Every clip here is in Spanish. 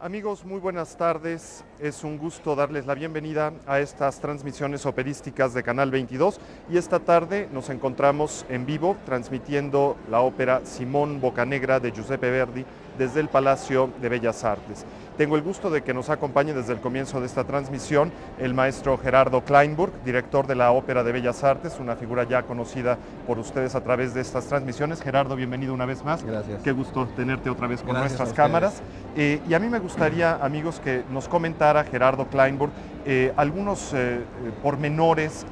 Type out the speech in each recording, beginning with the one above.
Amigos, muy buenas tardes. Es un gusto darles la bienvenida a estas transmisiones operísticas de Canal 22 y esta tarde nos encontramos en vivo transmitiendo la ópera Simón Boccanegra de Giuseppe Verdi desde el Palacio de Bellas Artes. Tengo el gusto de que nos acompañe desde el comienzo de esta transmisión el maestro Gerardo Kleinburg, director de la Ópera de Bellas Artes, una figura ya conocida por ustedes a través de estas transmisiones. Gerardo, bienvenido una vez más. Gracias. Qué gusto tenerte otra vez con nuestras a cámaras. Y a mí me gustaría, amigos, que nos comentara Gerardo Kleinburg algunos pormenores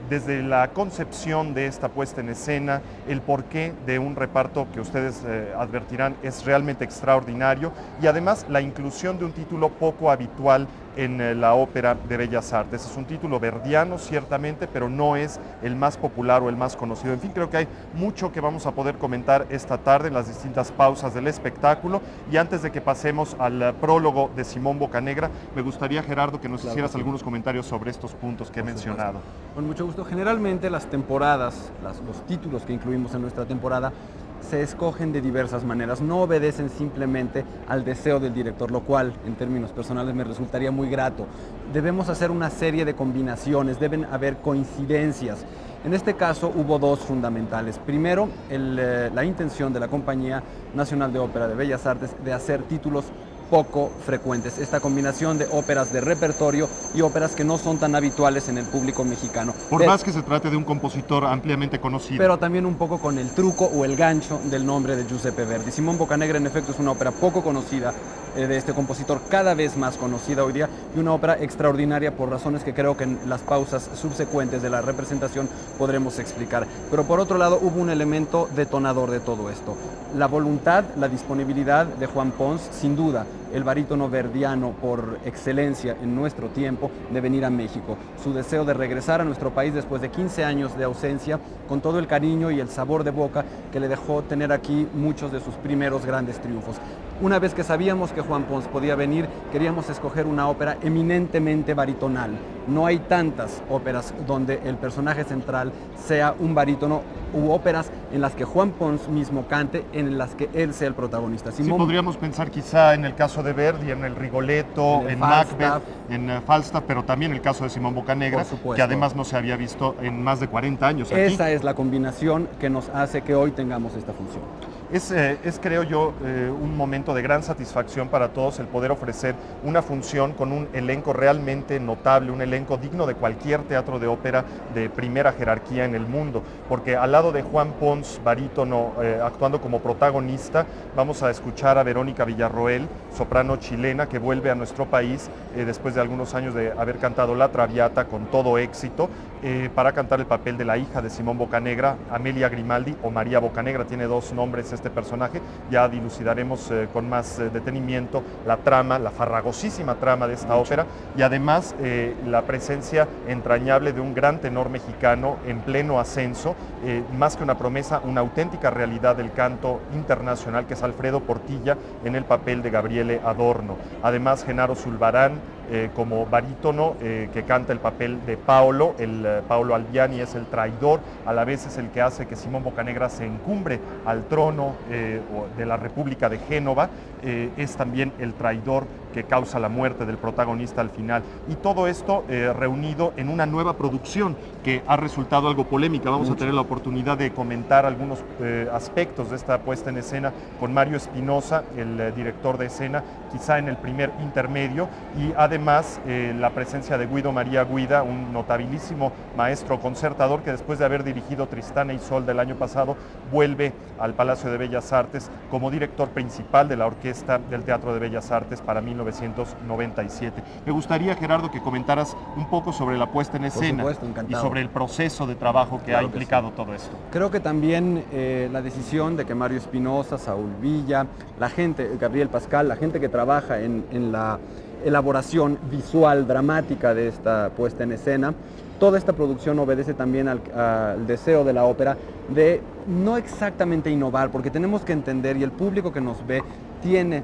desde la concepción de esta puesta en escena, el porqué de un reparto que ustedes advertirán es realmente extraordinario y además la inclusión de un título poco habitual en la Ópera de Bellas Artes. Es un título verdiano, ciertamente, pero no es el más popular o el más conocido. En fin, creo que hay mucho que vamos a poder comentar esta tarde en las distintas pausas del espectáculo. Y antes de que pasemos al prólogo de Simón Boccanegra, me gustaría, Gerardo, que nos hicieras algunos comentarios sobre estos puntos que he mencionado. Con mucho gusto. Generalmente las temporadas, los títulos que incluimos en nuestra temporada, se escogen de diversas maneras, no obedecen simplemente al deseo del director, lo cual en términos personales me resultaría muy grato. Debemos hacer una serie de combinaciones, deben haber coincidencias. En este caso hubo dos fundamentales. Primero, la intención de la Compañía Nacional de Ópera de Bellas Artes de hacer títulos poco frecuentes, esta combinación de óperas de repertorio y óperas que no son tan habituales en el público mexicano. Por más que se trate de un compositor ampliamente conocido. Pero también un poco con el truco o el gancho del nombre de Giuseppe Verdi. Simón Boccanegra, en efecto, es una ópera poco conocida de este compositor, cada vez más conocida hoy día, y una ópera extraordinaria por razones que creo que en las pausas subsecuentes de la representación podremos explicar. Pero por otro lado hubo un elemento detonador de todo esto. La voluntad, la disponibilidad de Juan Pons, sin duda, el barítono verdiano por excelencia en nuestro tiempo, de venir a México. Su deseo de regresar a nuestro país después de 15 años de ausencia, con todo el cariño y el sabor de boca que le dejó tener aquí muchos de sus primeros grandes triunfos. Una vez que sabíamos que Juan Pons podía venir, queríamos escoger una ópera eminentemente baritonal. No hay tantas óperas donde el personaje central sea un barítono, u óperas en las que Juan Pons mismo cante, en las que él sea el protagonista. Sí, podríamos pensar quizá en el caso de Verdi, en el Rigoletto, en Macbeth, en Falstaff, pero también el caso de Simón Boccanegra, que además no se había visto en más de 40 años aquí. Esa es la combinación que nos hace que hoy tengamos esta función. Es creo yo, un momento de gran satisfacción para todos el poder ofrecer una función con un elenco realmente notable, un elenco digno de cualquier teatro de ópera de primera jerarquía en el mundo, porque al lado de Juan Pons, barítono, actuando como protagonista, vamos a escuchar a Verónica Villarroel, soprano chilena, que vuelve a nuestro país después de algunos años de haber cantado La Traviata con todo éxito, para cantar el papel de la hija de Simón Bocanegra, Amelia Grimaldi, o María Bocanegra, tiene dos nombres este personaje. Ya dilucidaremos con más detenimiento la trama, la farragosísima trama de esta ópera, y además la presencia entrañable de un gran tenor mexicano en pleno ascenso, más que una promesa, una auténtica realidad del canto internacional, que es Alfredo Portilla en el papel de Gabriele Adorno. Además, Genaro Zulbarán como barítono, que canta el papel de Paolo. Paolo Albiani es el traidor, a la vez es el que hace que Simón Bocanegra se encumbre al trono de la República de Génova. Es también el traidor que causa la muerte del protagonista al final. Y todo esto reunido en una nueva producción que ha resultado algo polémica. Vamos a tener la oportunidad de comentar algunos aspectos de esta puesta en escena con Mario Espinosa, el director de escena, quizá en el primer intermedio, y además la presencia de Guido María Guida, un notabilísimo maestro concertador que, después de haber dirigido Tristán e Isolda el año pasado, vuelve al Palacio de Bellas Artes como director principal de la Orquesta del Teatro de Bellas Artes para 1997. Me gustaría, Gerardo, que comentaras un poco sobre la puesta en escena. Por supuesto, y sobre el proceso de trabajo que ha implicado todo esto. Creo que también la decisión de que Mario Espinosa, Saúl Villa, la gente, Gabriel Pascal, la gente que trabaja en la elaboración visual, dramática de esta puesta en escena, toda esta producción obedece también al deseo de la ópera de no exactamente innovar, porque tenemos que entender, y el público que nos ve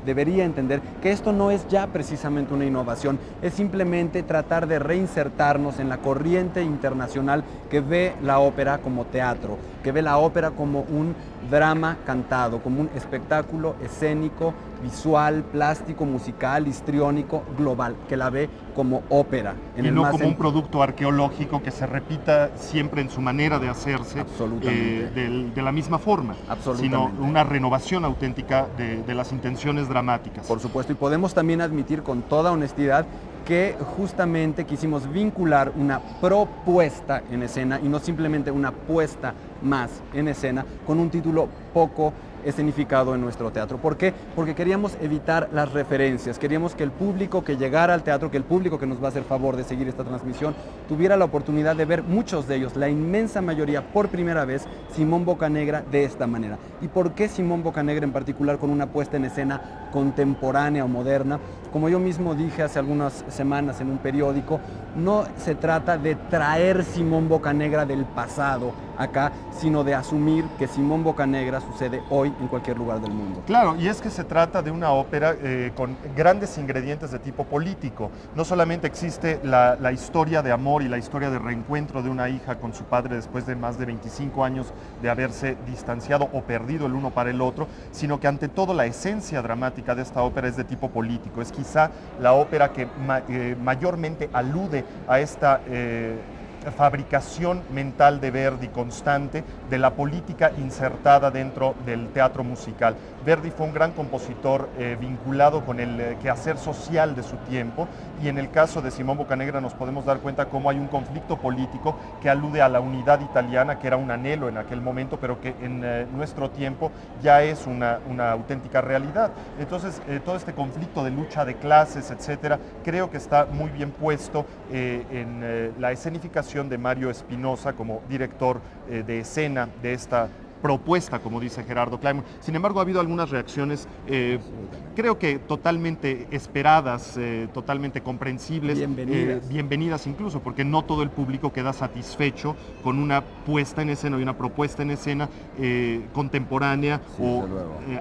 debería entender, que esto no es ya precisamente una innovación, es simplemente tratar de reinsertarnos en la corriente internacional que ve la ópera como teatro, que ve la ópera como un drama cantado, como un espectáculo escénico, visual, plástico, musical, histriónico, global, que la ve como ópera. Y no como un producto arqueológico que se repita siempre en su manera de hacerse de la misma forma, sino una renovación auténtica de las intenciones dramáticas. Por supuesto, y podemos también admitir con toda honestidad que justamente quisimos vincular una propuesta en escena y no simplemente una puesta más en escena con un título poco escenificado en nuestro teatro. ¿Por qué? Porque queríamos evitar las referencias, queríamos que el público que llegara al teatro, que el público que nos va a hacer favor de seguir esta transmisión, tuviera la oportunidad de ver muchos de ellos, la inmensa mayoría, por primera vez, Simón Bocanegra de esta manera. ¿Y por qué Simón Bocanegra en particular con una puesta en escena contemporánea o moderna? Como yo mismo dije hace algunas semanas en un periódico, no se trata de traer Simón Bocanegra del pasado acá, sino de asumir que Simón Bocanegra sucede hoy en cualquier lugar del mundo. Claro, y es que se trata de una ópera con grandes ingredientes de tipo político. No solamente existe la historia de amor y la historia de reencuentro de una hija con su padre después de más de 25 años de haberse distanciado o perdido el uno para el otro, sino que ante todo la esencia dramática de esta ópera es de tipo político. Es quizá la ópera que mayormente alude a esta fabricación mental de Verdi constante de la política insertada dentro del teatro musical. Verdi fue un gran compositor vinculado con el quehacer social de su tiempo, y en el caso de Simón Bocanegra nos podemos dar cuenta cómo hay un conflicto político que alude a la unidad italiana, que era un anhelo en aquel momento, pero que en nuestro tiempo ya es una auténtica realidad. Entonces, todo este conflicto de lucha de clases, etcétera, creo que está muy bien puesto en la escenificación de Mario Espinosa como director de escena de esta propuesta, como dice Gerardo Kleinburg. Sin embargo, ha habido algunas reacciones, creo que totalmente esperadas, totalmente comprensibles, bienvenidas incluso, porque no todo el público queda satisfecho con una puesta en escena y una propuesta en escena contemporánea o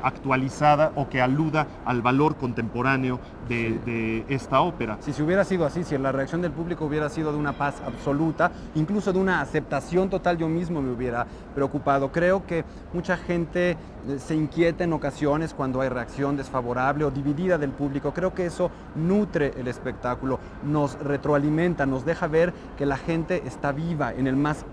actualizada, o que aluda al valor contemporáneo de esta ópera. Si hubiera sido así, si la reacción del público hubiera sido de una paz absoluta, incluso de una aceptación total, yo mismo me hubiera preocupado. Creo que mucha gente se inquieta en ocasiones cuando hay reacción desfavorable o dividida del público. Creo que eso nutre el espectáculo, nos retroalimenta, nos deja ver que la gente está viva en el más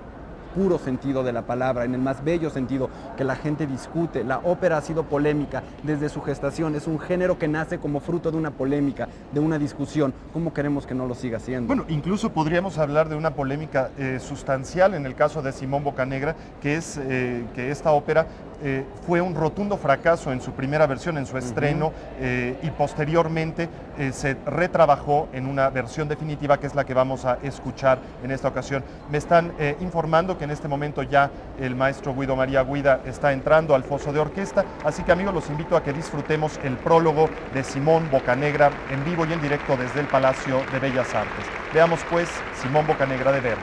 puro sentido de la palabra, en el más bello sentido, que la gente discute. La ópera ha sido polémica desde su gestación, es un género que nace como fruto de una polémica, de una discusión. ¿Cómo queremos que no lo siga siendo? Bueno, incluso podríamos hablar de una polémica sustancial en el caso de Simón Boccanegra, que es que esta ópera fue un rotundo fracaso en su primera versión, en su estreno, y posteriormente se retrabajó en una versión definitiva, que es la que vamos a escuchar en esta ocasión. Me están informando que en este momento ya el maestro Guido María Guida está entrando al foso de orquesta, así que amigos, los invito a que disfrutemos el prólogo de Simón Boccanegra en vivo y en directo desde el Palacio de Bellas Artes. Veamos pues Simón Boccanegra de Verdi.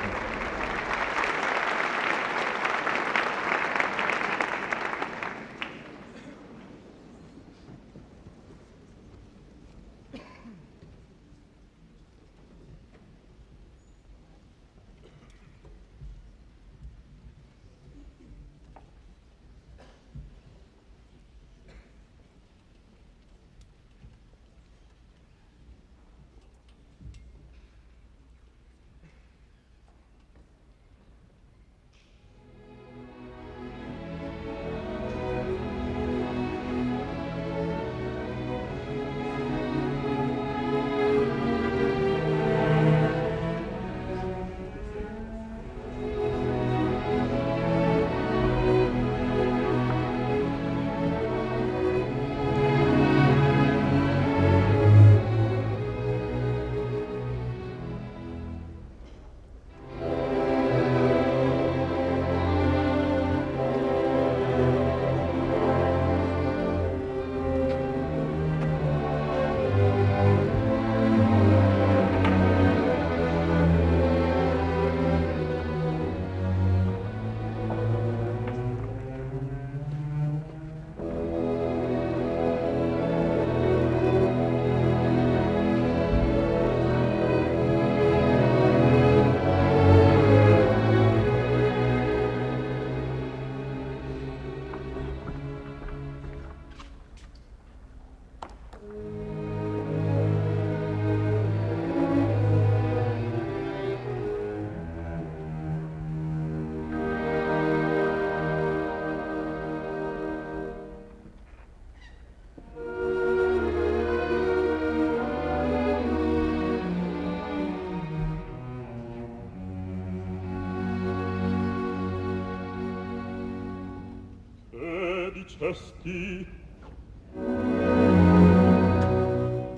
Dicesti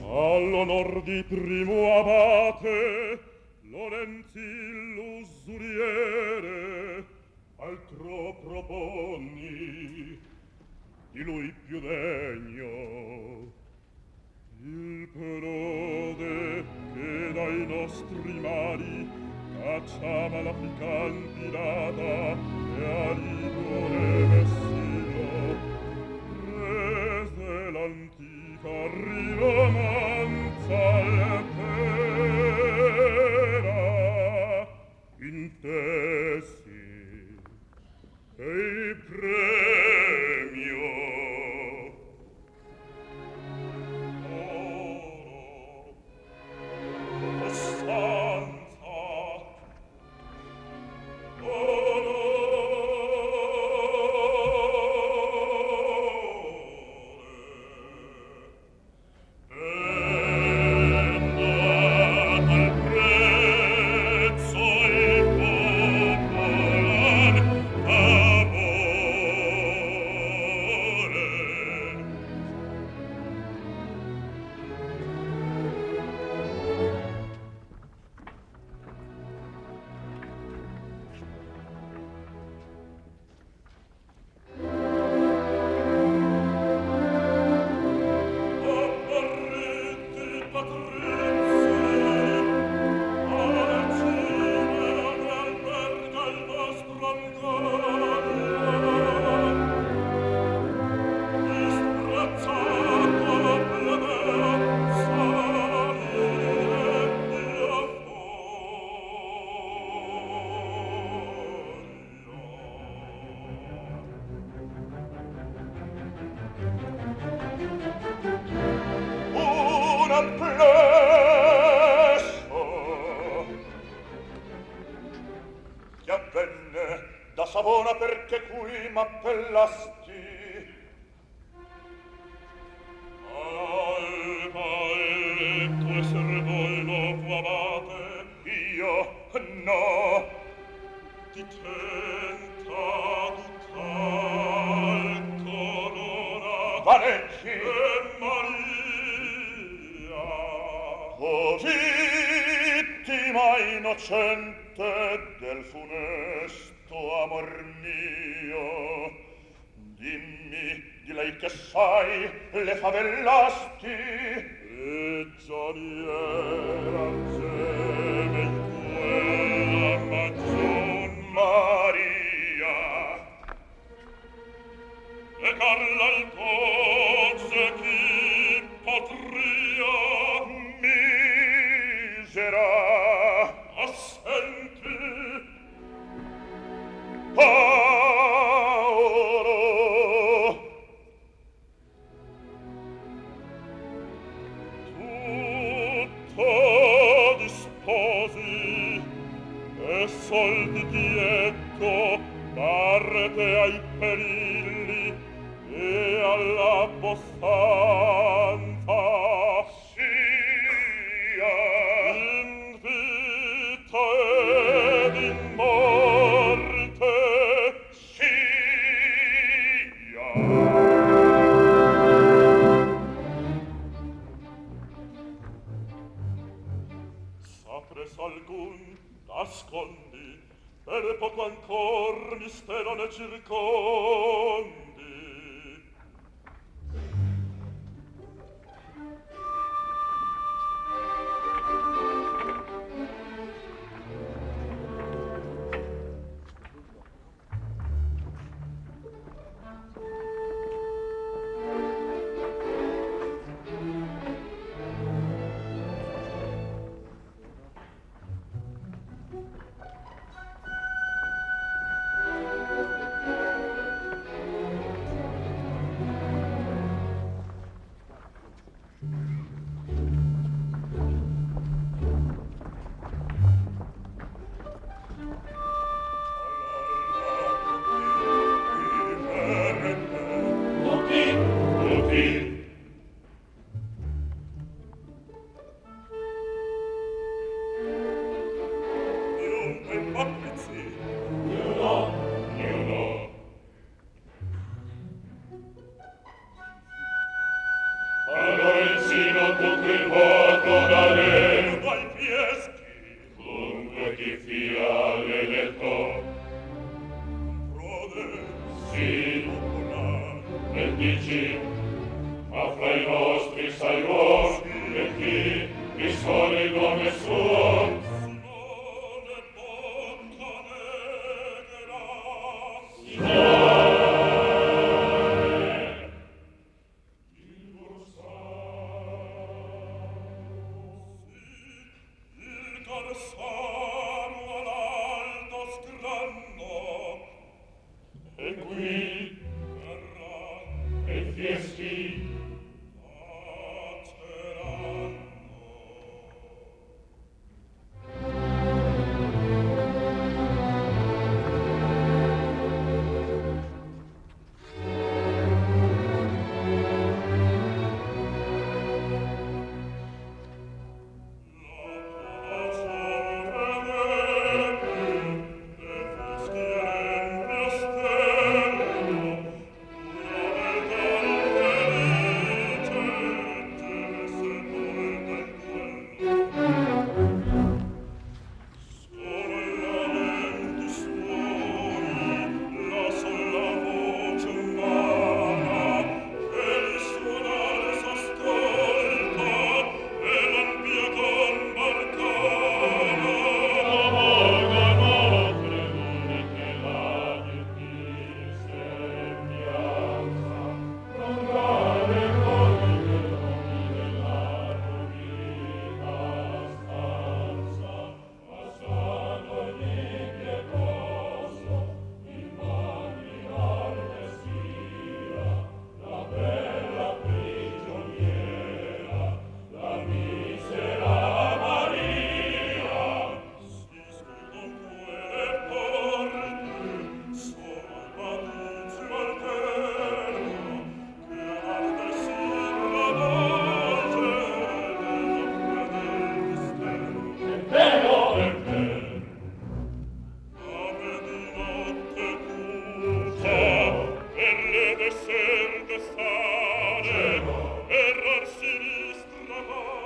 all'onor di primo abate Lorenzi l'usuriere altro proponni di lui più degno il prode che dai nostri mari cacciava la candidata e a Ligure Messino rese l'antica riromanza lettera intesi e il premio oro costanza che avvenne Savona perché qui m'appellasti. Alba e tue servoi lo vuovate, io no. Ti tenta ducal corona vaneggi e Maria. O vittima innocente del funesto amor mio, dimmi di lei che sai le favellasti e già mi era geme in quella maggior Maria e Carla il doce chi potria misera assenti Paolo tutto disposi e soldi ti ecco parte ai perilli e alla possanza sia in vita ed in morte sia. Sapres alcun nascondi per poco ancor mistero ne circondi. errar sinistra